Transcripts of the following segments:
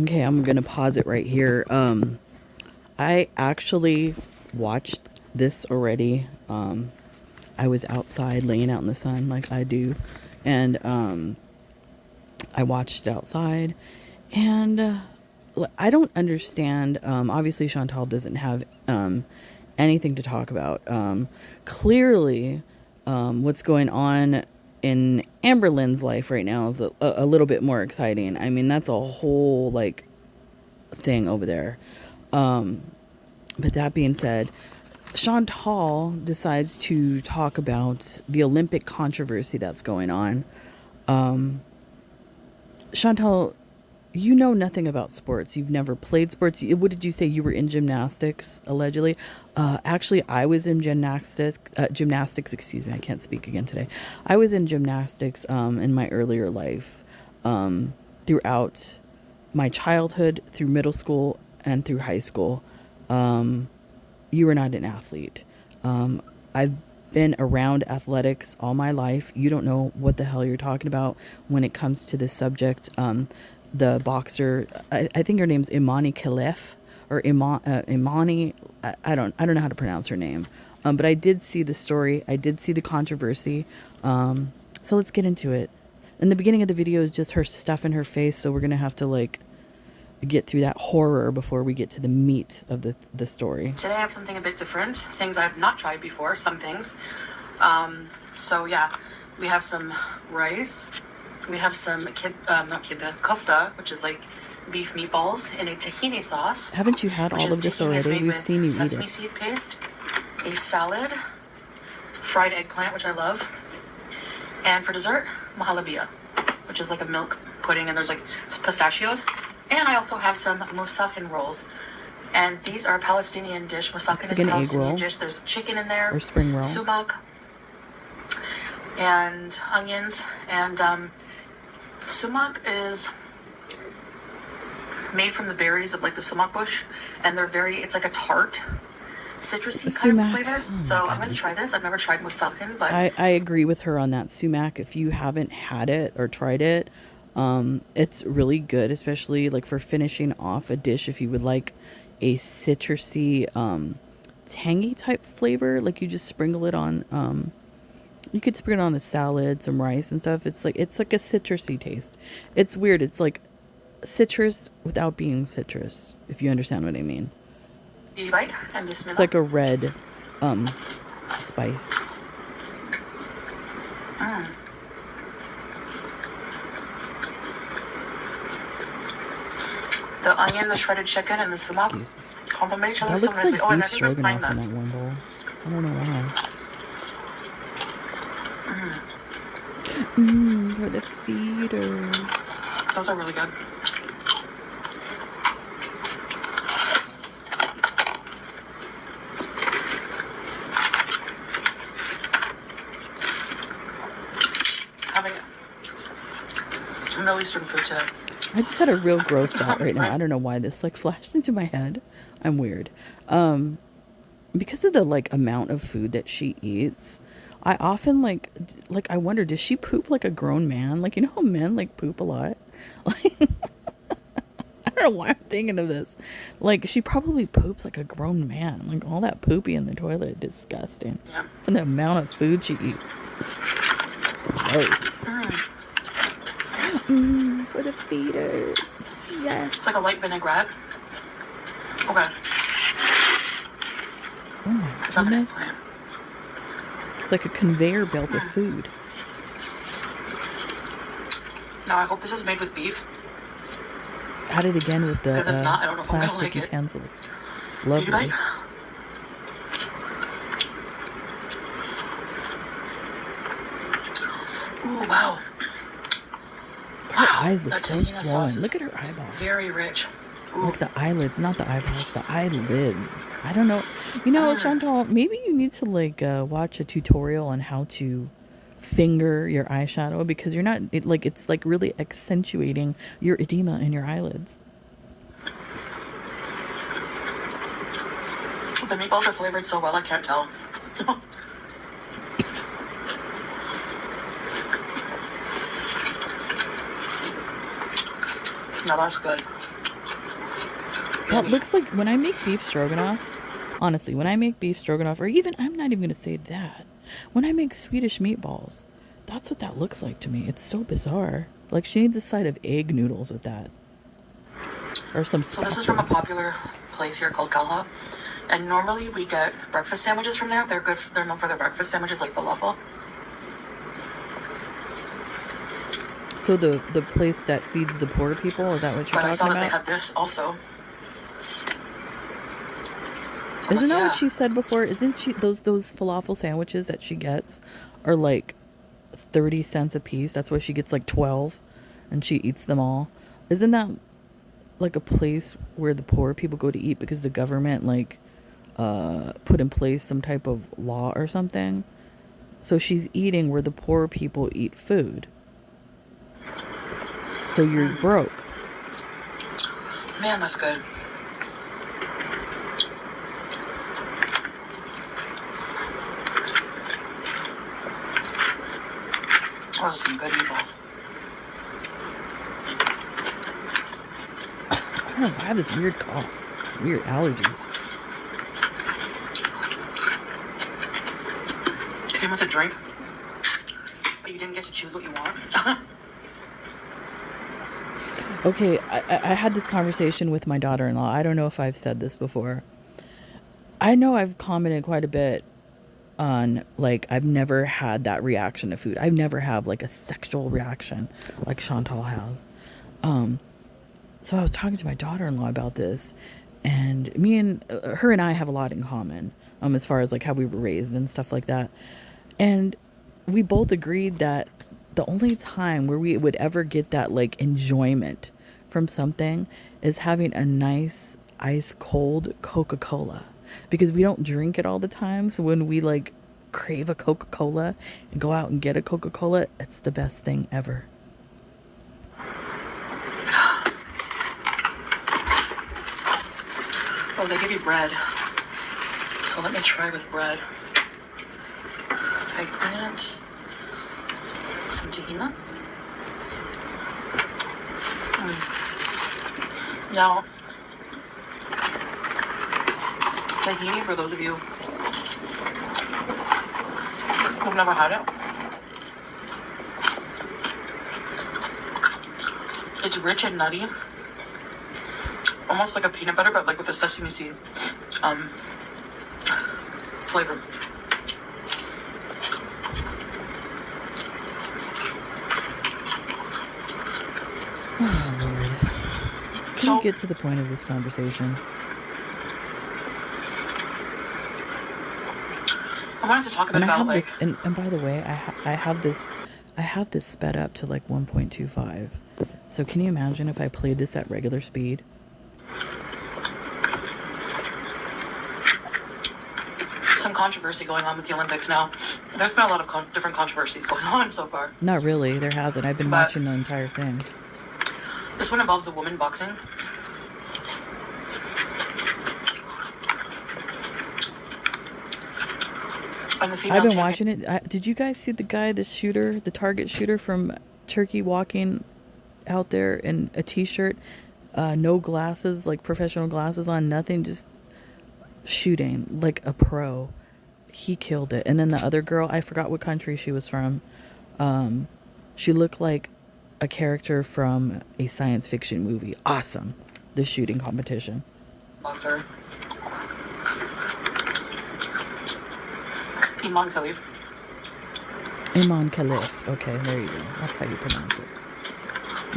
Okay, I'm gonna pause it right here. I actually watched this already. I was outside laying out in the sun like I do, and I watched it outside, and I don't understand. Obviously, Chantal doesn't have anything to talk about. Clearly, what's going on in Amberlynn's life right now is a little bit more exciting. I mean, that's a whole like thing over there. But that being said, Chantal decides to talk about the Olympic controversy that's going on. Chantal, you know nothing about sports. You've never played sports. What did you say? You were in gymnastics, allegedly. Actually, I was in gymnastics. Gymnastics, excuse me. I can't speak again today. I was in gymnastics in my earlier life, throughout my childhood, through middle school, and through high school. You are not an athlete. I've been around athletics all my life. You don't know what the hell you're talking about when it comes to this subject. The boxer, I think her name's Imani Khalif or Imani. I don't know how to pronounce her name. But I did see the story. I did see the controversy. So let's get into it. In the beginning of the video is just her stuff in her face. So we're gonna have to like get through that horror before we get to the meat of the story. Today I have something a bit different, things I've not tried before, some things. So yeah, we have some rice, we have some not kibbeh, kofta, which is like beef meatballs in a tahini sauce. Haven't you had all of this already? We've seen you eat sesame it. seed paste, a salad, fried eggplant, which I love, and for dessert, mahalabia, which is like a milk pudding, and there's like pistachios. And I also have some moussakhin rolls. And these are a Palestinian dish. Moussakhin is a Palestinian dish. There's chicken in there. Or spring roll. Sumac. And onions. And sumac is made from the berries of like the sumac bush. And it's like a tart, citrusy kind of flavor. So I'm going to try this. I've never tried moussakhin, but I agree with her on that. Sumac, if you haven't had it or tried it, it's really good, especially like for finishing off a dish. If you would like a citrusy, tangy type flavor, like you just sprinkle it on, you could sprinkle it on a salad, some rice and stuff. It's like a citrusy taste. It's weird. It's like citrus without being citrus, if you understand what I mean. Bite and bismillah. It's like a red, spice. The onion, the shredded chicken, and the sumac complement each other so nicely. Like beef stroganoff in that one bowl. I don't know why. For the feeders. Those are really good. Having Middle Eastern food today. I just had a real gross thought right now. I don't know why this like flashed into my head. I'm weird. Because of the like amount of food that she eats, I often like I wonder, does she poop like a grown man? Like, you know how men like poop a lot? Like, I don't know why I'm thinking of this. Like, she probably poops like a grown man. Like all that poopy in the toilet, disgusting. Yeah. From the amount of food she eats. Gross. For the feeders. Yes. It's like a light vinaigrette. Okay. Oh my goodness. It's like a conveyor belt of food. Now I hope this is made with beef. Add it again with the Because if not, I don't know if I'm gonna plastic like utensils. it. Lovely. Ooh, wow. Her eyes look so tahini swollen. sauce is Look at her eyeballs. Very rich. Ooh. Like the eyelids, not the eyeballs, the eyelids. I don't know. You know, Chantal, maybe you need to like watch a tutorial on how to finger your eyeshadow, because you're not it's like really accentuating your edema in your eyelids. The meatballs are flavored so well, I can't tell. Now that's good. That Yummy. looks like when I make beef stroganoff, honestly, when I make beef stroganoff, or even, I'm not even going to say that, when I make Swedish meatballs, that's what that looks like to me. It's so bizarre. Like she needs a side of egg noodles with that. Or some So this is from a spatchel. popular place here called Kalha. And normally we get breakfast sandwiches from there. They're good. They're known for their breakfast sandwiches like falafel. So the place that feeds the poor people, is that what you're But I saw talking that they about? had this also. So I'm Isn't like, that what yeah. she said before? Isn't she those falafel sandwiches that she gets are like 30 cents a piece? That's why she gets like 12 and she eats them all. Isn't that like a place where the poor people go to eat because the government like put in place some type of law or something? So she's eating where the poor people eat food. So you're broke. Man, that's good. Those are some good meatballs. I don't know. I have this weird cough. It's weird allergies. Came with a drink, but you didn't get to choose what you want. Okay, I had this conversation with my daughter-in-law. I don't know if I've said this before. I know I've commented quite a bit on like I've never had that reaction to food. I've never have like a sexual reaction like Chantal has. So I was talking to my daughter-in-law about this, and me and her and I have a lot in common as far as like how we were raised and stuff like that. And we both agreed that the only time where we would ever get that like enjoyment from something is having a nice ice cold Coca-Cola, because we don't drink it all the time. So when we like crave a Coca-Cola and go out and get a Coca-Cola, it's the best thing ever. Oh, they give you bread. So let me try with bread. Eggplant. Some tahina. Now, tahini, for those of you who've never had it, it's rich and nutty. Almost like a peanut butter, but like with a sesame seed flavor. Oh, Lord. Can we So get to the point of this conversation? I wanted to talk a bit And I about have this, like, and by the way, I have this sped up to like 1.25. So can you imagine if I played this at regular speed? some controversy going on with the Olympics now. There's been a lot of different controversies going on so far, Not really, there hasn't. I've been but watching the entire thing. this one involves the women boxing. And the I've female been champion. watching it. Did you guys see the guy, the shooter, the target shooter from Turkey walking out there in a t-shirt, no glasses, like professional glasses on, nothing, just shooting like a pro. He killed it. And then the other girl, I forgot what country she was from. She looked like a character from a science fiction movie. Awesome. The shooting competition. Boxer. Iman Khalif. Iman Khalif. Okay, there you go. That's how you pronounce it.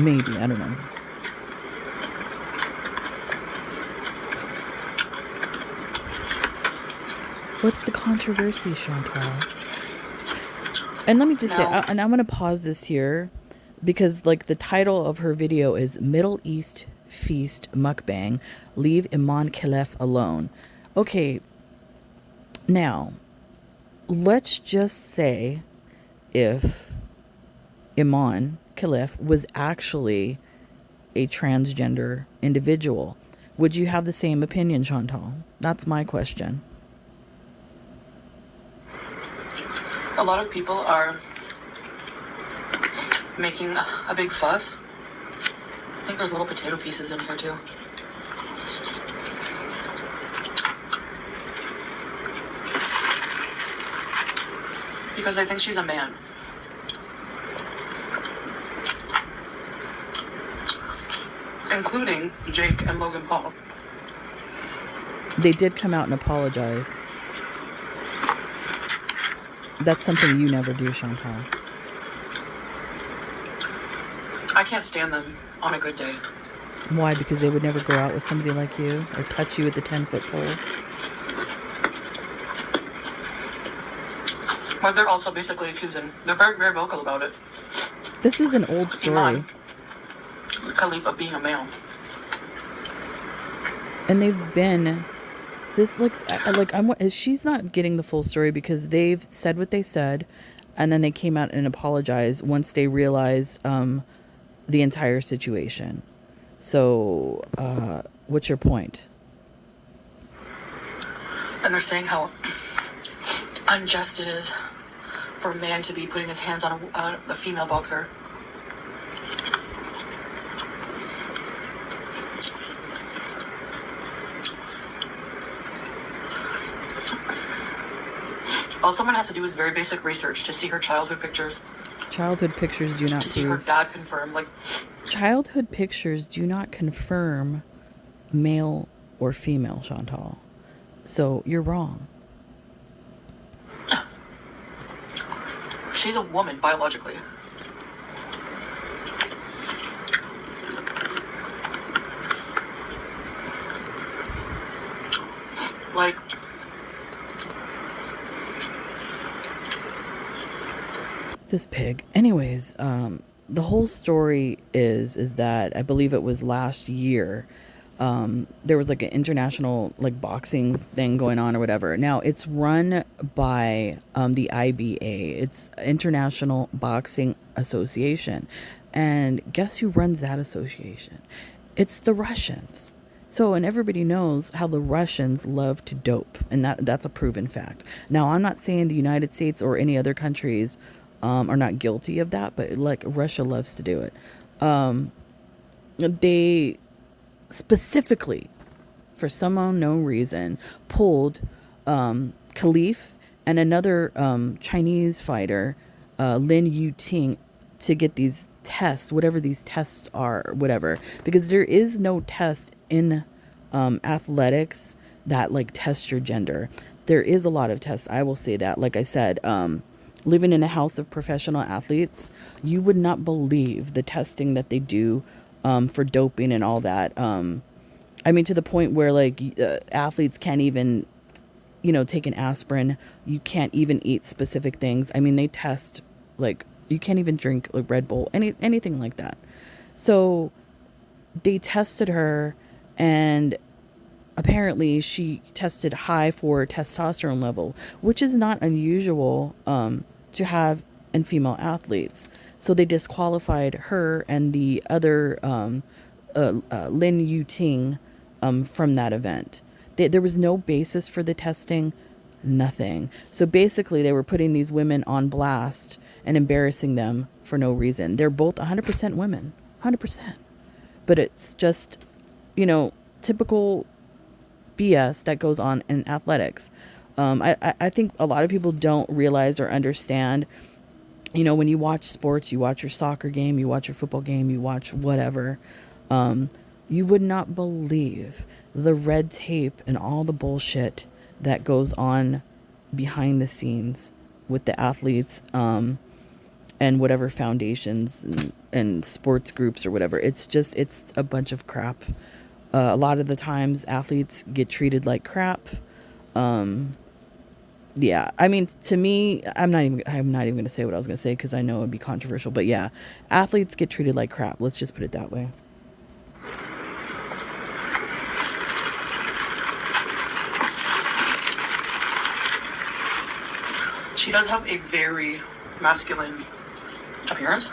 Maybe, I don't know. What's the controversy, Chantal? And let me just say, No. and I'm going to pause this here because, like, the title of her video is Middle East Feast Mukbang. Leave Iman Khalif alone. Okay, now, let's just say if Iman Khalif was actually a transgender individual, would you have the same opinion, Chantal? That's my question. A lot of people are making a big fuss. I think there's little potato pieces in here too. because they think she's a man. Including Jake and Logan Paul. They did come out and apologize. That's something you never do, Chantal. I can't stand them on a good day. Why? Because they would never go out with somebody like you or touch you with the 10-foot pole. But they're also basically accusing. They're very, very vocal about it. This is an old story. Iman Khalif of being a male. And they've been this she's not getting the full story because they've said what they said, and then they came out and apologized once they realized the entire situation. So, what's your point? And they're saying how unjust it is for a man to be putting his hands on a female boxer. All someone has to do is very basic research to see her childhood pictures. Childhood pictures do not to see her dad confirm, like... Childhood pictures do not confirm male or female, Chantal. So, you're wrong. She's a woman, biologically. Like... This pig. Anyways, the whole story is that I believe it was last year. There was like an international like boxing thing going on or whatever. Now it's run by the IBA. It's International Boxing Association, and guess who runs that association? It's the Russians. So, and everybody knows how the Russians love to dope, and that's a proven fact. Now, I'm not saying the United States or any other countries are not guilty of that, but like Russia loves to do it. They specifically, for some unknown reason, pulled Khalif and another Chinese fighter, Lin Yuting, to get these tests, whatever these tests are, whatever, because there is no test in athletics that like test your gender. There is a lot of tests, I will say that. Like I said, living in a house of professional athletes, you would not believe the testing that they do for doping and all that. I mean, to the point where like athletes can't even, take an aspirin. You can't even eat specific things. I mean, they test like you can't even drink like Red Bull, anything like that. So they tested her, and apparently she tested high for testosterone level, which is not unusual to have in female athletes. So they disqualified her and the other Lin Yuting from that event. There was no basis for the testing, nothing. So basically they were putting these women on blast and embarrassing them for no reason. They're both 100% women, 100%. But it's just, typical BS that goes on in athletics. I think a lot of people don't realize or understand, when you watch sports, you watch your soccer game, you watch your football game, you watch whatever, you would not believe the red tape and all the bullshit that goes on behind the scenes with the athletes and whatever foundations and sports groups or whatever. It's a bunch of crap. A lot of the times athletes get treated like crap. Yeah, I mean, to me, I'm not even going to say what I was going to say because I know it'd be controversial. But yeah, athletes get treated like crap. Let's just put it that way. She does have a very masculine appearance.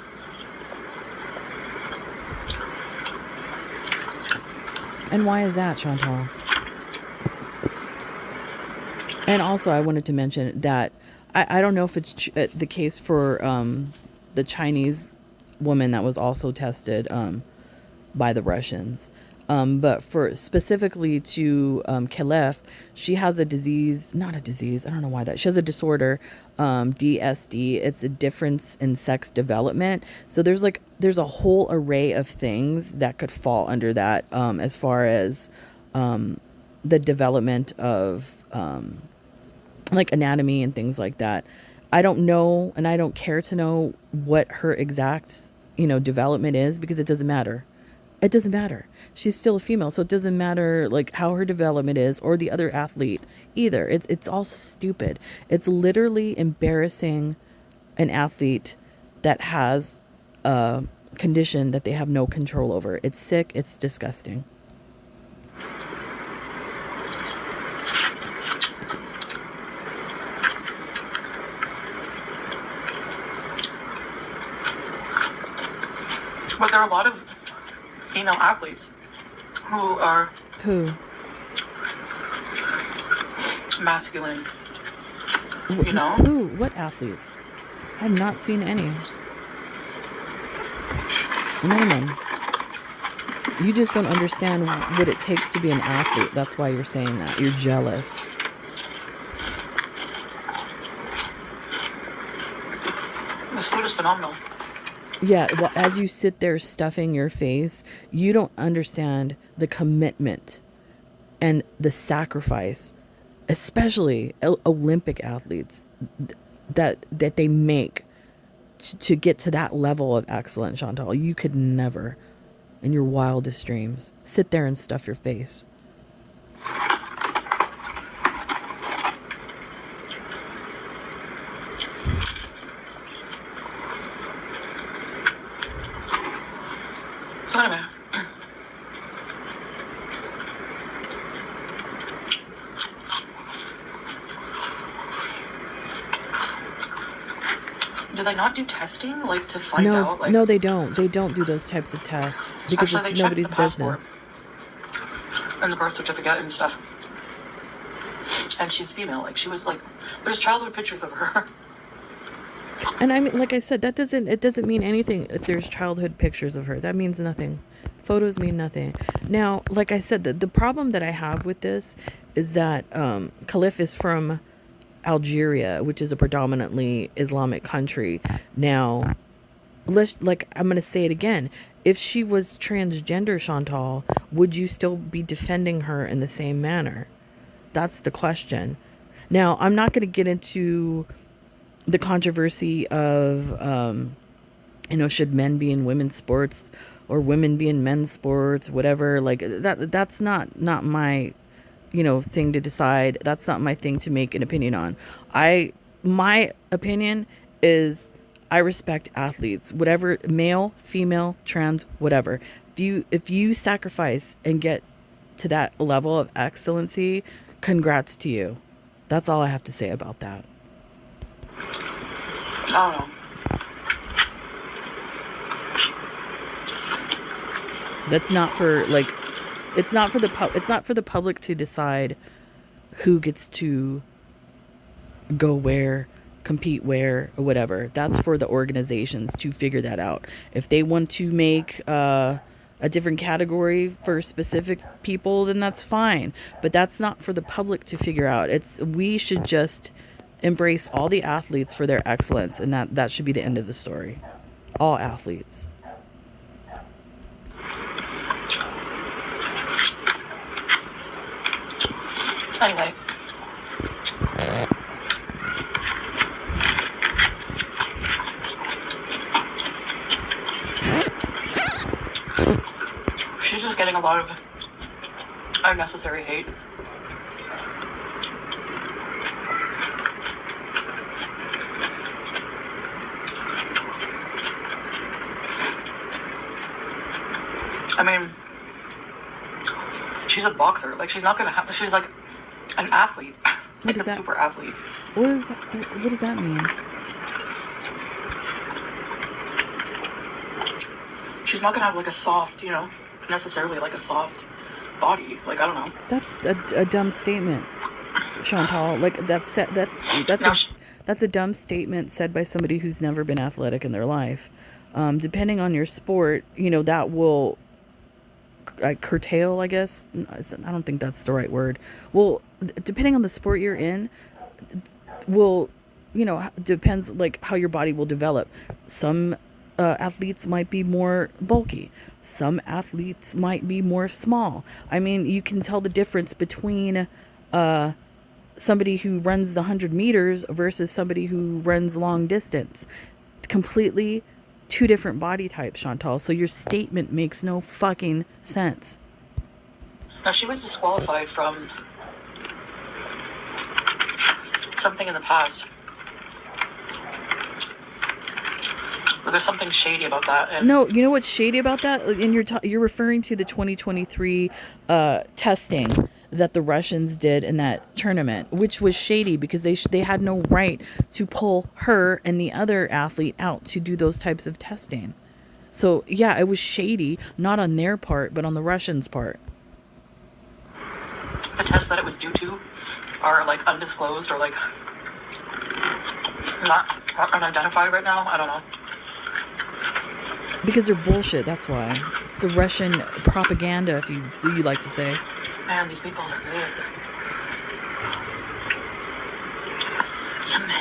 And why is that, Chantal? And also, I wanted to mention that I don't know if it's the case for the Chinese woman that was also tested by the Russians. But for specifically to Caliph, she has a disease, not a disease, I don't know why that. She has a disorder, DSD. It's a difference in sex development. So there's a whole array of things that could fall under that, as far as the development of like anatomy and things like that. I don't know, and I don't care to know what her exact, development is, because it doesn't matter. It doesn't matter. She's still a female, so it doesn't matter like how her development is, or the other athlete either. It's all stupid. It's literally embarrassing an athlete that has a condition that they have no control over. It's sick, it's disgusting. But there are a lot of female athletes who are Who? masculine, Wh- you know? Who? What athletes? I've not seen any. Name them. You just don't understand what it takes to be an athlete. That's why you're saying that. You're jealous. This food is phenomenal. Yeah, well, as you sit there stuffing your face, you don't understand the commitment and the sacrifice, especially Olympic athletes, that they make to get to that level of excellence, Chantal. You could never, in your wildest dreams, sit there and stuff your face. So anyway, do they not do testing, like, to find No, out, like, no, they don't. They don't do those types of tests because actually they it's check the nobody's passport business. and the birth certificate and stuff? And she's female, like, she was, like, there's childhood pictures of her. And I mean, like I said, it doesn't mean anything if there's childhood pictures of her. That means nothing. Photos mean nothing. Now, like I said, the problem that I have with this is that Khalif is from Algeria, which is a predominantly Islamic country. Now, I'm gonna say it again. If she was transgender, Chantal, would you still be defending her in the same manner? That's the question. Now, I'm not going to get into the controversy of, should men be in women's sports or women be in men's sports, whatever. Like that's not my, thing to decide. That's not my thing to make an opinion on. My opinion is I respect athletes, whatever, male, female, trans, whatever. If you sacrifice and get to that level of excellency, congrats to you. That's all I have to say about that. I don't know. That's not for like it's not for the public to decide who gets to go where, compete where, or whatever. That's for the organizations to figure that out. If they want to make a different category for specific people, then that's fine. But that's not for the public to figure out. We should just embrace all the athletes for their excellence, and that should be the end of the story. All athletes. Anyway. She's just getting a lot of unnecessary hate. I mean, she's a boxer. Like, she's not gonna have to, she's like an athlete. Like a super athlete. What does that mean? She's not gonna have like a soft, necessarily like a soft body. Like, I don't know. That's a dumb statement, Chantal. Like that's a dumb statement said by somebody who's never been athletic in their life. Depending on your sport, that will curtail, I guess. I don't think that's the right word. Well, depending on the sport you're in, will, depends like how your body will develop. Some athletes might be more bulky. Some athletes might be more small. I mean, you can tell the difference between somebody who runs the 100 meters versus somebody who runs long distance. It's completely two different body types, Chantal. So your statement makes no fucking sense. Now, she was disqualified from something in the past. But there's something shady about that. And No, you know what's shady about that? And you're referring to the 2023 testing that the Russians did in that tournament, which was shady because they had no right to pull her and the other athlete out to do those types of testing. So yeah, it was shady, not on their part, but on the Russians' part. the tests that it was due to are like undisclosed or like not unidentified right now. I don't know. Because they're bullshit, that's why. It's the Russian propaganda, if you like to say. Man, these meatballs are good. Yummy.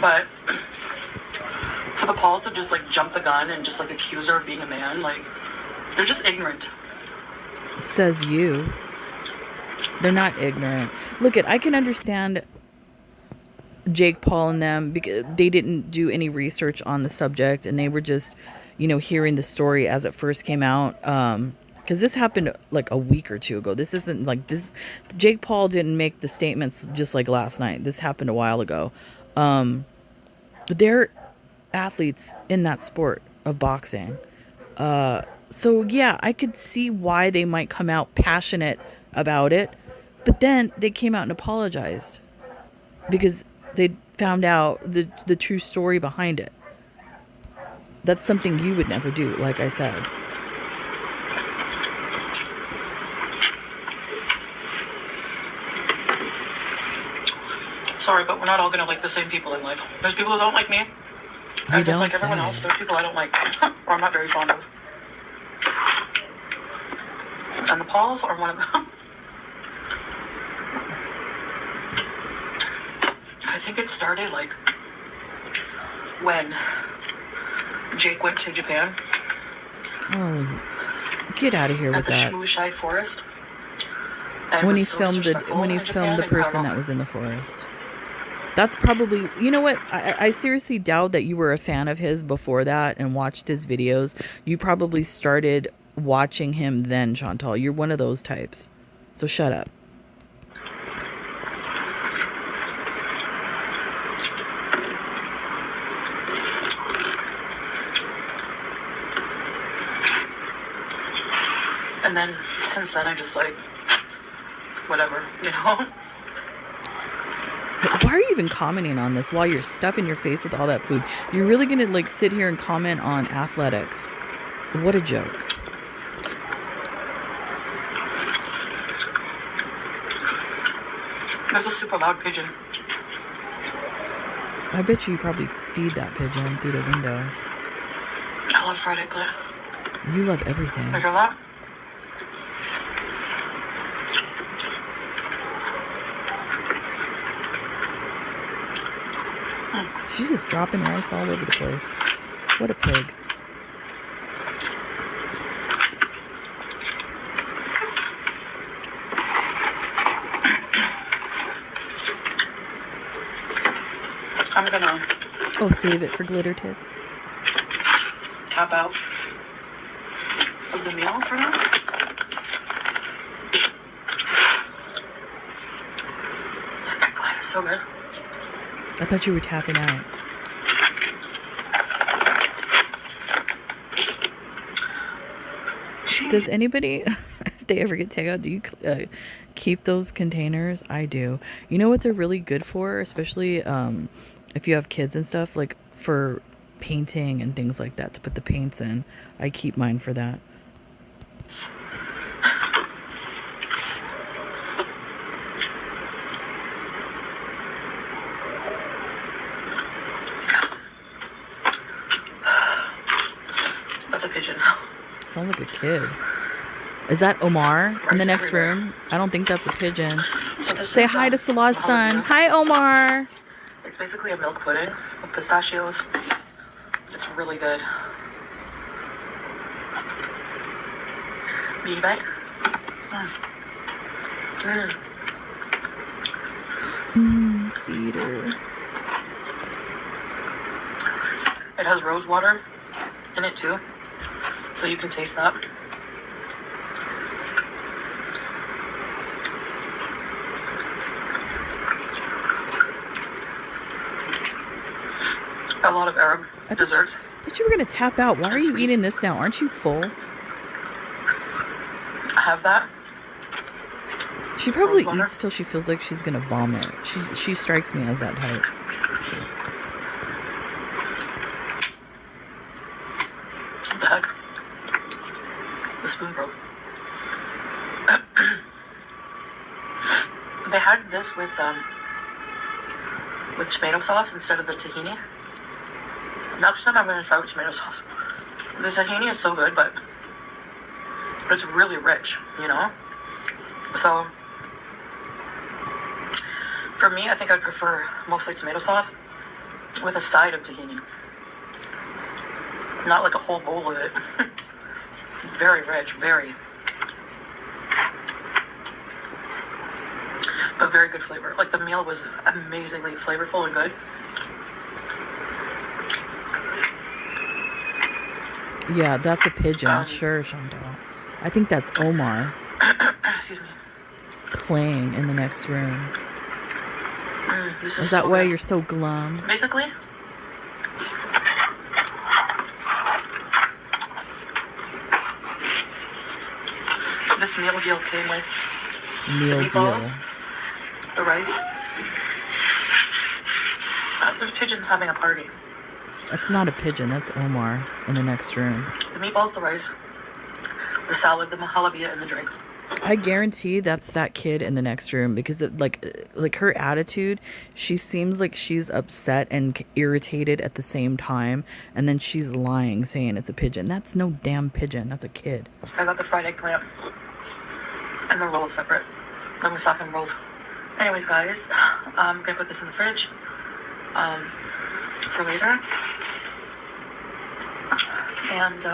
But for the Pauls to just like jump the gun and just like accuse her of being a man, like they're just ignorant. Says you. They're not ignorant. Look, I can understand Jake Paul and them because they didn't do any research on the subject and they were just, hearing the story as it first came out. Because this happened like a week or two ago. This isn't like this. Jake Paul didn't make the statements just like last night. This happened a while ago. They're athletes in that sport of boxing. So yeah, I could see why they might come out passionate about it, but then they came out and apologized because they found out the true story behind it. That's something you would never do, like I said. Sorry, but we're not all gonna like the same people in life. There's people who don't like me. And just like everyone else, there's people I don't like, or I'm not very fond of. And the Pauls are one of them. I think it started like when Jake went to Japan. Oh, get out of here with that. At the Shmushide forest. When he filmed the person that was in the forest. That's probably, you know what? I seriously doubt that you were a fan of his before that and watched his videos. You probably started watching him then, Chantal. You're one of those types. So shut up. And then since then, I just like, whatever, Why are you even commenting on this while you're stuffing your face with all that food? You're really going to like sit here and comment on athletics. What a joke. There's a super loud pigeon. I bet you probably feed that pigeon through the window. I love fried eggplant. You love everything. You hear that? She's just dropping rice all over the place. What a pig. I'm gonna... Oh, save it for glitter tits. Tap out of the meal for now. This eggplant is so good. I thought you were tapping out. Does anybody, if they ever get takeout, do you keep those containers? I do. You know what they're really good for, especially if you have kids and stuff, like for painting and things like that to put the paints in. I keep mine for that. That's a pigeon. Sounds like a kid. Is that Omar in the next room? I don't think that's a pigeon. So this Say is, hi to Salah's son. Mahalia. Hi, Omar. It's basically a milk pudding with pistachios. It's really good. Beauty bag. Feed her. It has rose water in it too, so you can taste that. A lot of Arab desserts. I thought you were going to tap out. Why are you eating this now? Aren't you full? I have that. She probably eats till she feels like she's going to vomit. She strikes me as that type. What the heck? The spoon broke. They had this with tomato sauce instead of the tahini. Next time I'm going to try with tomato sauce. The tahini is so good, but it's really rich, you know? So, for me, I think I'd prefer mostly tomato sauce with a side of tahini. Not like a whole bowl of it. Very rich, very. But very good flavor. Like, the meal was amazingly flavorful and good. Yeah, that's a pigeon. Sure, Chantal. I think that's Omar. Excuse me. Playing in the next room. This is that so why you're so glum? Basically. This meal deal came with meal the meatballs, deal. The rice. The pigeon's having a party. That's not a pigeon. That's Omar in the next room. The meatballs, the rice, the salad, the mahalabia, and the drink. I guarantee that's that kid in the next room because like her attitude, she seems like she's upset and irritated at the same time, and then she's lying saying it's a pigeon. That's no damn pigeon. That's a kid. I got the fried eggplant and the rolls separate. The Musakan rolls. Anyways, guys, I'm gonna put this in the fridge for later. And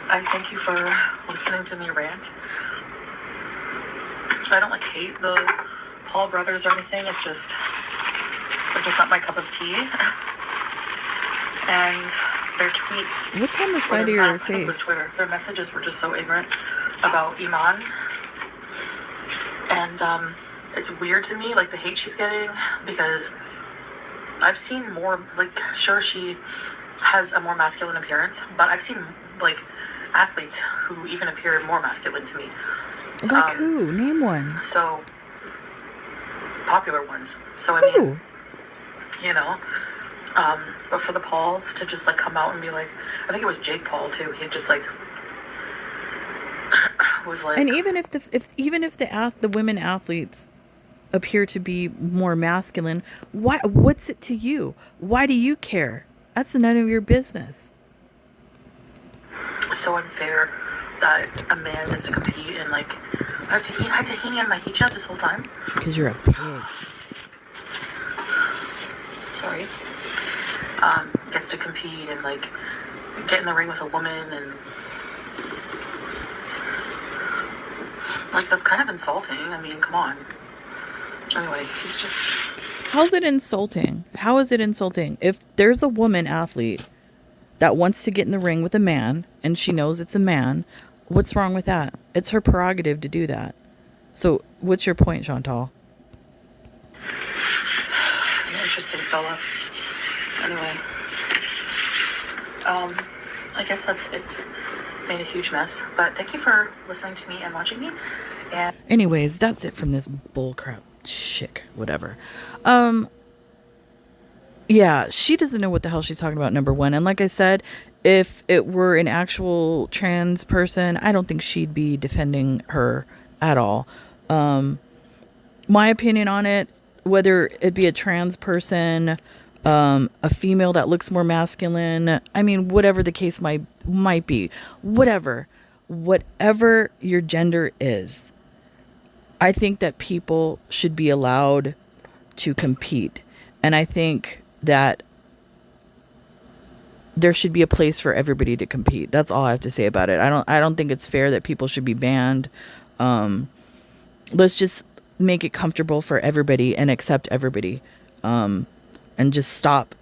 I thank you for listening to me rant. I don't hate the Paul brothers or anything. It's just they're just not my cup of tea. And their tweets. What's on the side of your face? It was Twitter. Their messages were just so ignorant about Iman. And it's weird to me, the hate she's getting, because I've seen more, sure, she has a more masculine appearance, but I've seen, athletes who even appear more masculine to me. Like who? Name one. So, popular ones. So, I mean, but for the Pauls to just, come out and be I think it was Jake Paul, too. He just, was and even if the women athletes appear to be more masculine, what's it to you? Why do you care? That's none of your business. So unfair that a man has to compete and I have tahini on my hijab this whole time. Because you're a pig. Sorry. Gets to compete and get in the ring with a woman and that's kind of insulting. I mean, come on. Anyway, he's just... How's it insulting? How is it insulting? If there's a woman athlete that wants to get in the ring with a man and she knows it's a man, what's wrong with that? It's her prerogative to do that. So what's your point, Chantal? Interesting fella. Anyway. I guess that's it. Made a huge mess. But thank you for listening to me and watching me. And anyways, that's it from this bullcrap chick, whatever. Yeah, she doesn't know what the hell she's talking about, number one. And like I said, if it were an actual trans person, I don't think she'd be defending her at all. My opinion on it, whether it be a trans person, a female that looks more masculine, I mean, whatever the case might be, whatever your gender is, I think that people should be allowed to compete. And I think that there should be a place for everybody to compete. That's all I have to say about it. I don't think it's fair that people should be banned. Let's just make it comfortable for everybody and accept everybody. And just stop,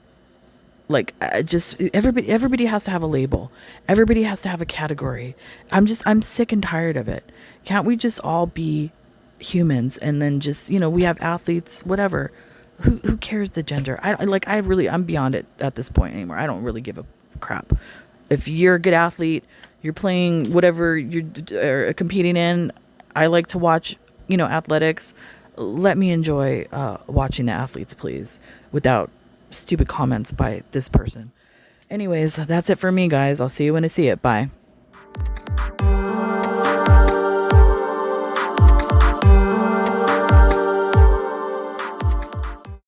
like, just everybody has to have a label. Everybody has to have a category. I'm sick and tired of it. Can't we just all be humans? And then just, we have athletes, whatever. Who cares the gender? I'm beyond it at this point anymore. I don't really give a crap. If you're a good athlete, you're playing whatever you're competing in. I like to watch, athletics. Let me enjoy watching the athletes, please, without stupid comments by this person. Anyways, that's it for me, guys. I'll see you when I see it. Bye.